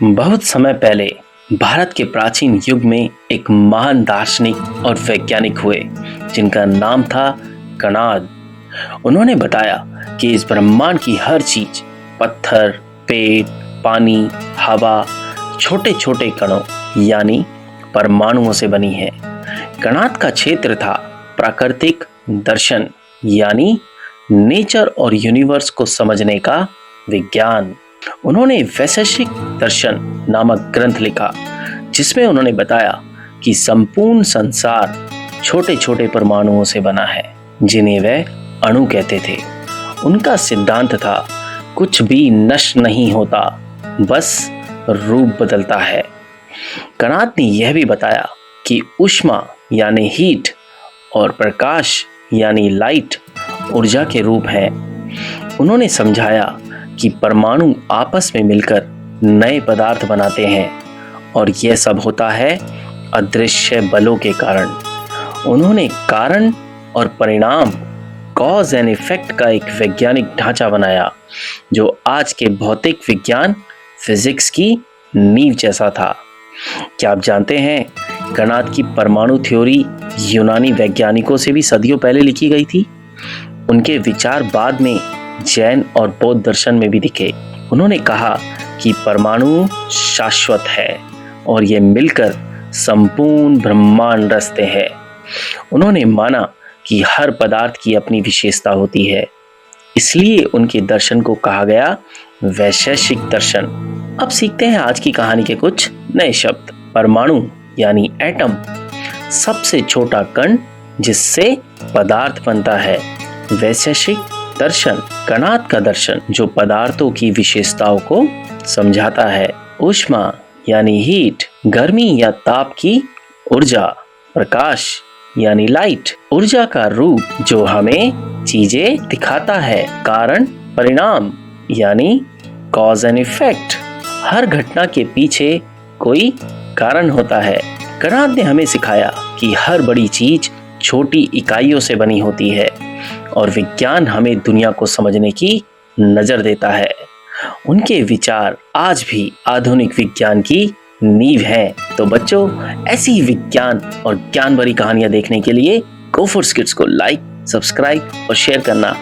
बहुत समय पहले भारत के प्राचीन युग में एक महान दार्शनिक और वैज्ञानिक हुए जिनका नाम था कणाद। उन्होंने बताया कि इस ब्रह्मांड की हर चीज पत्थर, पेड़, पानी, हवा, छोटे छोटे कणों यानी परमाणुओं से बनी है। कणाद का क्षेत्र था प्राकृतिक दर्शन यानी नेचर और यूनिवर्स को समझने का विज्ञान। उन्होंने वैशेषिक दर्शन नामक ग्रंथ लिखा जिसमें उन्होंने बताया कि संपूर्ण संसार छोटे छोटे परमाणुओं से बना है जिन्हें वे अणु कहते थे। उनका सिद्धांत था कुछ भी नष्ट नहीं होता, बस रूप बदलता है। कणाद ने यह भी बताया कि ऊष्मा यानी हीट और प्रकाश यानी लाइट ऊर्जा के रूप हैं। उन्होंने समझाया कि परमाणु आपस में मिलकर नए पदार्थ बनाते हैं और यह सब होता है अदृश्य बलों के कारण। उन्होंने कारण और परिणाम कॉज एंड इफेक्ट का एक वैज्ञानिक ढांचा बनाया जो आज के भौतिक विज्ञान फिजिक्स की नींव जैसा था। क्या आप जानते हैं कणाद की परमाणु थ्योरी यूनानी वैज्ञानिकों से भी सदियों पहले लिखी गई थी। उनके विचार बाद में जैन और बौद्ध दर्शन में भी दिखे। उन्होंने कहा कि परमाणु शाश्वत है और ये मिलकर संपूर्ण ब्रह्मांड रचते हैं। उन्होंने माना कि हर पदार्थ की अपनी विशेषता होती है, इसलिए उनके दर्शन को कहा गया वैशेषिक दर्शन। अब सीखते हैं आज की कहानी के कुछ नए शब्द। परमाणु यानी एटम, सबसे छोटा कण जिससे पदार्थ बनता है। वैशेषिक दर्शन, कणाद का दर्शन जो पदार्थों की विशेषताओं को समझाता है। ऊष्मा यानी हीट, गर्मी या ताप की ऊर्जा। प्रकाश यानी लाइट, ऊर्जा का रूप जो हमें चीजें दिखाता है। कारण परिणाम यानी कॉज एंड इफेक्ट, हर घटना के पीछे कोई कारण होता है। कणाद ने हमें सिखाया कि हर बड़ी चीज छोटी इकाइयों से बनी होती है और विज्ञान हमें दुनिया को समझने की नजर देता है। उनके विचार आज भी आधुनिक विज्ञान की नींव हैं। तो बच्चों, ऐसी विज्ञान और ज्ञान भरी कहानियां देखने के लिए गो फॉर किड्स को लाइक, सब्सक्राइब और शेयर करना